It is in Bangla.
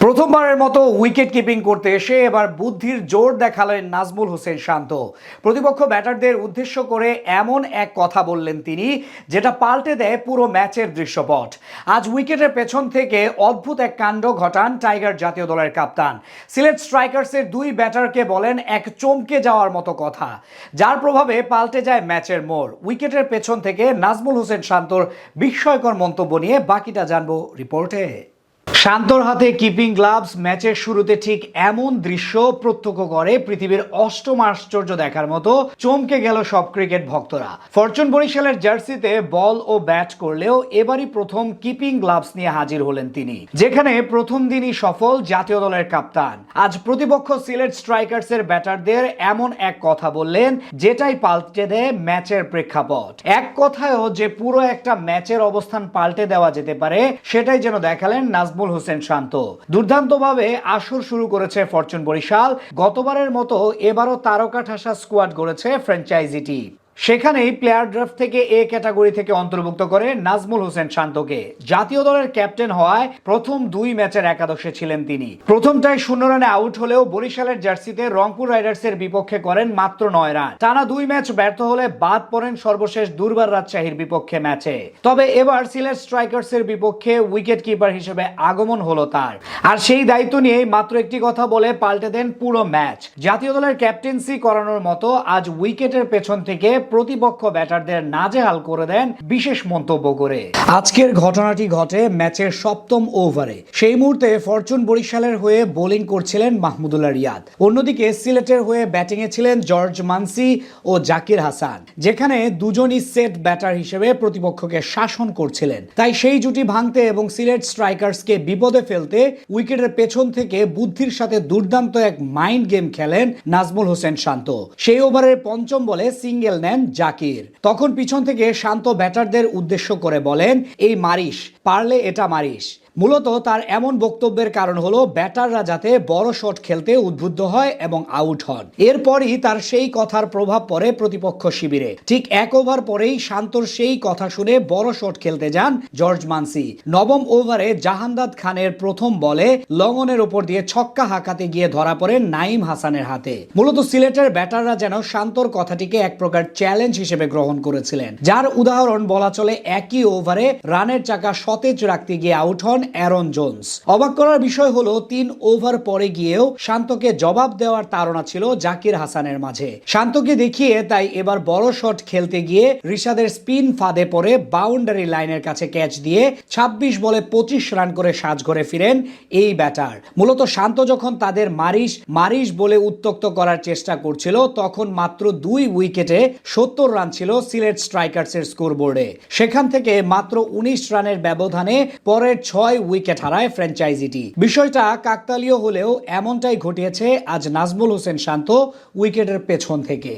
প্রথমবারের মতো উইকেট কিপিং করতে এসে এবার বুদ্ধির জোর দেখালেন নাজমুল হোসেন শান্ত। প্রতিপক্ষ ব্যাটারদের উদ্দেশ্য করে এমন এক কথা বললেন তিনি, যেটা পাল্টে দেয় পুরো ম্যাচের দৃশ্যপট। আজ উইকেটের পেছন থেকে অদ্ভুত এক কাণ্ড ঘটান টাইগার জাতীয় দলের কাপ্তান। সিলেট স্ট্রাইকার্সের দুই ব্যাটারকে বলেন এক চমকে যাওয়ার মতো কথা, যার প্রভাবে পাল্টে যায় ম্যাচের মোড়। উইকেটের পেছন থেকে নাজমুল হোসেন শান্তর বিস্ময়কর মন্তব্য নিয়ে বাকিটা জানবো রিপোর্টে। শান্তর হাতে কিপিং গ্লাভস ম্যাচের শুরুতে ঠিক এমন দৃশ্য প্রত্যক্ষ করে পৃথিবীর অষ্টম আশ্চর্য দেখার মতো চমকে গেল সব ক্রিকেট ভক্তরা। ফরচুন বরিশালের জার্সিতে বল ও ব্যাট করলেও এবারই প্রথম কিপিং গ্লাভস নিয়ে হাজির হলেন তিনি, যেখানে প্রথম দিনই সফল জাতীয় দলের কাপ্তান। আজ প্রতিপক্ষ সিলেট স্ট্রাইকার্সের ব্যাটারদের এমন এক কথা বললেন, যেটাই পাল্টে দেয় ম্যাচের প্রেক্ষাপট। এক কথায়ও যে পুরো একটা ম্যাচের অবস্থান পাল্টে দেওয়া যেতে পারে, সেটাই যেন দেখালেন নাজমুল হোসেন শান্ত। দুর্দান্তভাবে আসর শুরু করেছে ফরচুন বরিশাল। গতবারের মতো এবারও তারকা ঠাসা স্কোয়াড গড়েছে ফ্র্যাঞ্চাইজিটি। সেখানেই প্লেয়ার ড্রাফট থেকে এ ক্যাটাগরি থেকে অন্তর্ভুক্ত করে নাজমুল হোসেন শান্তকে। জাতীয় দলের ক্যাপ্টেন হওয়ায় প্রথম দুই ম্যাচের একাদশে ছিলেন তিনি। প্রথমটায় 0 রানে আউট হলেও বরিশালের জার্সিতে রংপুর রাইডার্সের বিপক্ষে করেন মাত্র 9 রান। টানা দুই ম্যাচ ব্যর্থ হলে বাদ পড়েন সর্বশেষ দুর্বার রাজশাহীর বিপক্ষে ম্যাচে। তবে এবার সিলেট স্ট্রাইকার্সের বিপক্ষে উইকেট কিপার হিসেবে আগমন হলো তার। আর সেই দায়িত্ব নিয়েই মাত্র একটি কথা বলে পাল্টে দেন পুরো ম্যাচ। জাতীয় দলের ক্যাপ্টেন্সি করানোর মতো আজ উইকেটের পেছন থেকে প্রতিপক্ষ ব্যাটারদের নাজেহাল করে দেন বিশেষ মন্তব্য করে। আজকের ঘটনাটি ঘটে ম্যাচের 7ম ওভারে। সেই মুহূর্তে ফরচুন বরিশালের হয়ে বোলিং করছিলেন মাহমুদুল্লাহ রিয়াদ। অন্যদিকে সিলেটের হয়ে ব্যাটিং এ ছিলেন জর্জ মানসি ও জাকির হাসান, যেখানে দুজনই সেট ব্যাটার হিসেবে প্রতিপক্ষকে শাসন করছিলেন। তাই সেই জুটি ভাঙতে এবং সিলেট স্ট্রাইকার্সকে বিপদে ফেলতে উইকেটের পেছন থেকে বুদ্ধির সাথে দুর্দান্ত এক মাইন্ড গেম খেলেন নাজমুল হোসেন শান্ত। সেই ওভারের 5ম বলে সিঙ্গেল নেন জাকির। তখন পিছন থেকে শান্ত ব্যাটারদের উদ্দেশ্য করে বলেন, এই মারিস, পারলে এটা মারিস। মূলত তার এমন বক্তব্যের কারণ হলো ব্যাটাররা যাতে বড় শট খেলতে উদ্বুদ্ধ হয় এবং আউট হন। এরপরই তার সেই কথার প্রভাব পড়ে প্রতিপক্ষ শিবিরে। ঠিক 1 ওভার পরেই শান্তর সেই কথা শুনে বড় শট খেলতে যান জর্জ মানসি। 9ম ওভারে জাহানদাদ খানের প্রথম বলে লঙ্গনের উপর দিয়ে ছক্কা হাঁকাতে গিয়ে ধরা পড়েন নাইম হাসানের হাতে। মূলত সিলেটের ব্যাটাররা যেন শান্তর কথাটিকে এক প্রকার চ্যালেঞ্জ হিসেবে গ্রহণ করেছিলেন, যার উদাহরণ বলা চলে একই ওভারে রানের চাকা সতেজ রাখতে গিয়ে আউট হন অ্যারন জোন্স। অবাক করার বিষয় হলো 3 ওভার পরে গিয়েও শান্তকে জবাব দেওয়ার তাড়না ছিল জাকির হাসানের মাঝে। শান্তকে দেখিয়ে তাই এবার বড় শট খেলতে গিয়ে রিশাদের স্পিন ফাঁদে পড়ে বাউন্ডারি লাইনের কাছে ক্যাচ দিয়ে 26 বলে 25 রান করে সাজঘরে ফিরেন এই ব্যাটার। মূলত শান্ত যখন তাদের মারিস মারিস বলে উত্ত্যক্ত করার চেষ্টা করছিল, তখন মাত্র 2 উইকেটে 70 রান ছিল সিলেট স্ট্রাইকার্সের স্কোরবোর্ডে। সেখান থেকে মাত্র 19 রানের ব্যবধানে পরের 6 উইকেট হারায় ফ্র্যাঞ্চাইজিটি। বিষয়টা কাকতালীয় হলেও এমনটাই ঘটিয়েছে আজ নাজমুল হোসেন শান্ত উইকেটের পেছন থেকে।